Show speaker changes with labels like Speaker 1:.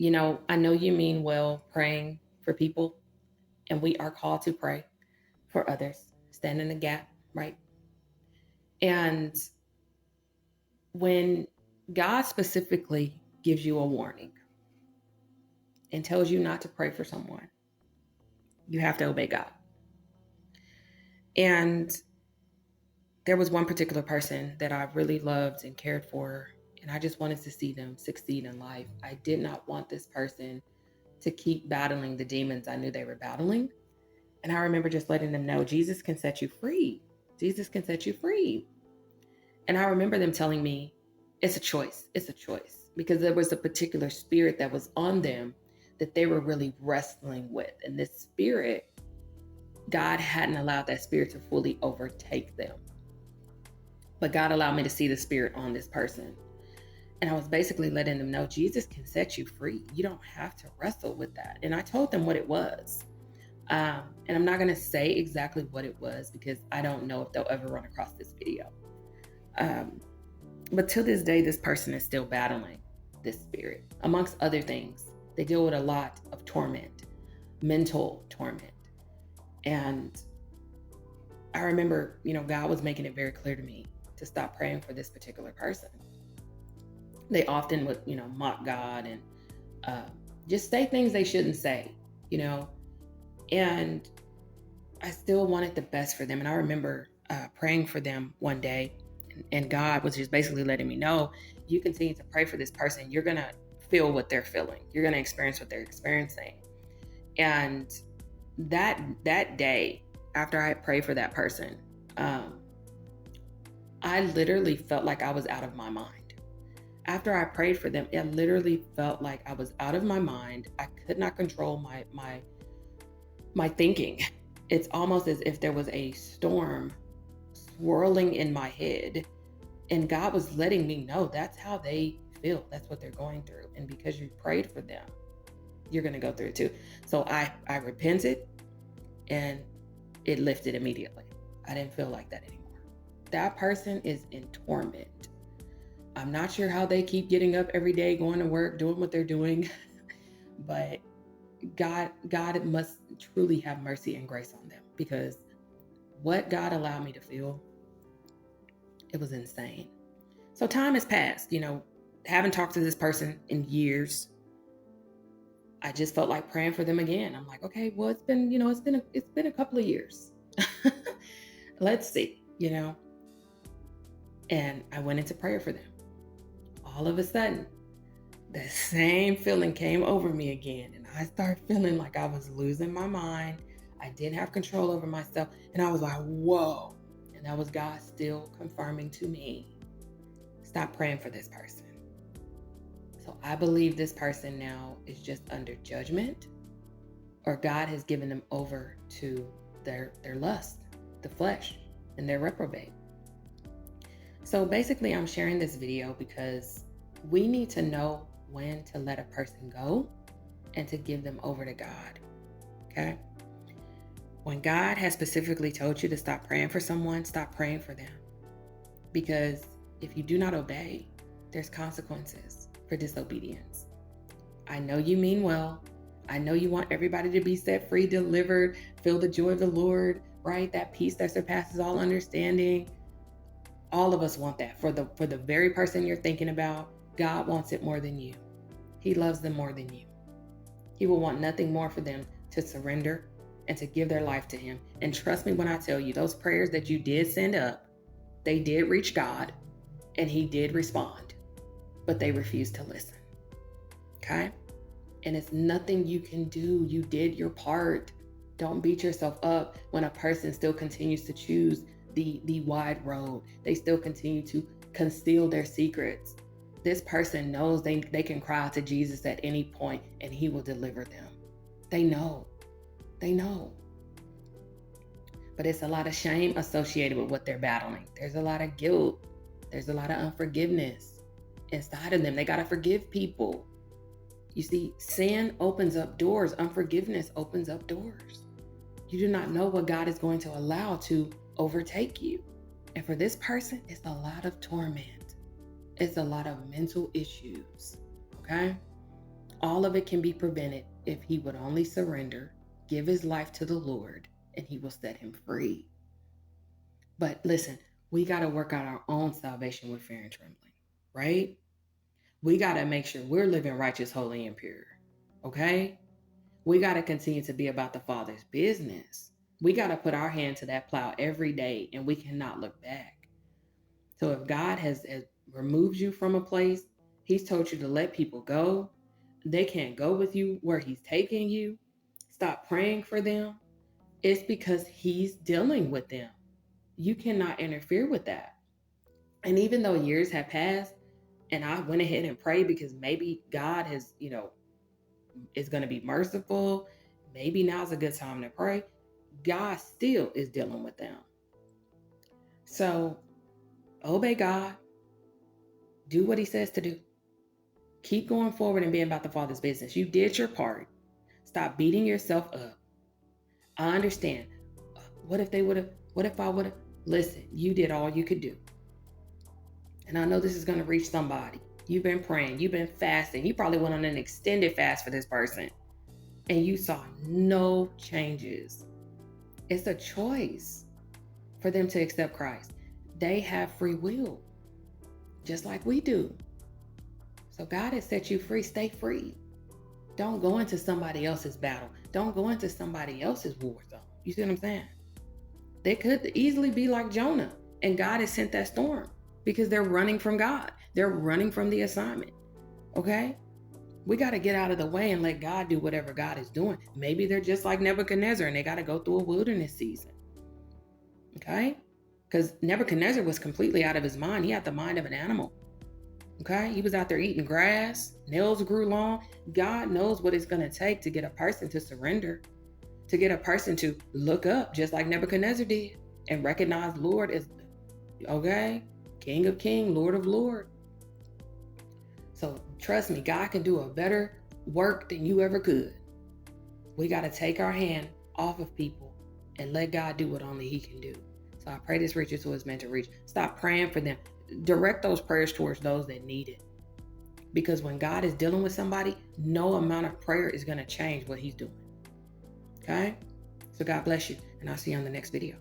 Speaker 1: I know you mean well praying for people, and we are called to pray for others, stand in the gap, right? And when God specifically gives you a warning and tells you not to pray for someone, you have to obey God. And there was one particular person that I really loved and cared for, and I just wanted to see them succeed in life. I did not want this person to keep battling the demons I knew they were battling. And I remember just letting them know Jesus can set you free. Jesus can set you free. And I remember them telling me, it's a choice. It's a choice. Because there was a particular spirit that was on them that they were really wrestling with. And this spirit, God hadn't allowed that spirit to fully overtake them. But God allowed me to see the spirit on this person. And I was basically letting them know Jesus can set you free. You don't have to wrestle with that. And I told them what it was. And I'm not going to say exactly what it was because I don't know if they'll ever run across this video. Um, but to this day, this person is still battling this spirit, amongst other things. They deal with a lot of torment, mental torment. And I remember, God was making it very clear to me to stop praying for this particular person. They often would, mock God and uh, just say things they shouldn't say, you know, and I still wanted the best for them. And I remember praying for them one day, and God was just basically letting me know, you continue to pray for this person, you're going to feel what they're feeling. You're going to experience what they're experiencing. And that day, after I prayed for that person, I literally felt like I was out of my mind. After I prayed for them, it literally felt like I was out of my mind. I could not control my thinking. It's almost as if there was a storm swirling in my head, and God was letting me know that's how they feel. That's what they're going through. And because you prayed for them, you're going to go through it too. So I repented, and it lifted immediately. I didn't feel like that anymore. That person is in torment. I'm not sure how they keep getting up every day, going to work, doing what they're doing, but God must truly have mercy and grace on them, because what God allowed me to feel, it was insane. So time has passed, haven't talked to this person in years. I just felt like praying for them again. I'm like, okay, well, it's been a couple of years. Let's see. And I went into prayer for them. All of a sudden, the same feeling came over me again. And I started feeling like I was losing my mind. I didn't have control over myself. And I was like, whoa. And that was God still confirming to me, stop praying for this person. So I believe this person now is just under judgment, or God has given them over to their lust, the flesh, and their reprobate. So basically, I'm sharing this video because we need to know when to let a person go and to give them over to God. Okay? When God has specifically told you to stop praying for someone, stop praying for them. Because if you do not obey, there's consequences for disobedience. I know you mean well. I know you want everybody to be set free, delivered, feel the joy of the Lord, right? That peace that surpasses all understanding. All of us want that. For the very person you're thinking about, God wants it more than you. He loves them more than you. He will want nothing more for them to surrender and to give their life to Him. And trust me when I tell you, those prayers that you did send up, they did reach God, and He did respond, but they refused to listen. Okay? And it's nothing you can do. You did your part. Don't beat yourself up when a person still continues to choose the wide road. They still continue to conceal their secrets. This person knows they can cry out to Jesus at any point and He will deliver them. They know. They know. But it's a lot of shame associated with what they're battling. There's a lot of guilt. There's a lot of unforgiveness inside of them. They got to forgive people. You see, sin opens up doors. Unforgiveness opens up doors. You do not know what God is going to allow to overtake you. And for this person, it's a lot of torment. It's a lot of mental issues. Okay? All of it can be prevented if he would only surrender, give his life to the Lord, and he will set him free. But listen, we got to work out our own salvation with fear and trembling, right? We got to make sure we're living righteous, holy, and pure. Okay? We got to continue to be about the Father's business. We got to put our hand to that plow every day, and we cannot look back. So if God has removed you from a place, he's told you to let people go. They can't go with you where he's taking you. Stop praying for them. It's because he's dealing with them. You cannot interfere with that. And even though years have passed and I went ahead and prayed because maybe God has, is going to be merciful, maybe now's a good time to pray, God still is dealing with them. So obey God, do what he says to do. Keep going forward and being about the Father's business. You did your part. Stop beating yourself up. I understand. What if they would have? What if I would have? Listen, you did all you could do. And I know this is going to reach somebody. You've been praying. You've been fasting. You probably went on an extended fast for this person. And you saw no changes. It's a choice for them to accept Christ. They have free will, just like we do. So God has set you free. Stay free. Don't go into somebody else's battle. Don't go into somebody else's war zone. You see what I'm saying? They could easily be like Jonah, and God has sent that storm because they're running from God. They're running from the assignment. Okay? We got to get out of the way and let God do whatever God is doing. Maybe they're just like Nebuchadnezzar and they got to go through a wilderness season. Okay? Because Nebuchadnezzar was completely out of his mind. He had the mind of an animal. Okay? He was out there eating grass. Nails grew long. God knows what it's going to take to get a person to surrender, to get a person to look up just like Nebuchadnezzar did and recognize Lord as, okay, King of Kings, Lord of Lords. So trust me, God can do a better work than you ever could. We got to take our hand off of people and let God do what only he can do. So I pray this reaches who it's meant to reach. Stop praying for them. Direct those prayers towards those that need it. Because when God is dealing with somebody, no amount of prayer is going to change what he's doing. Okay? So God bless you, and I'll see you on the next video.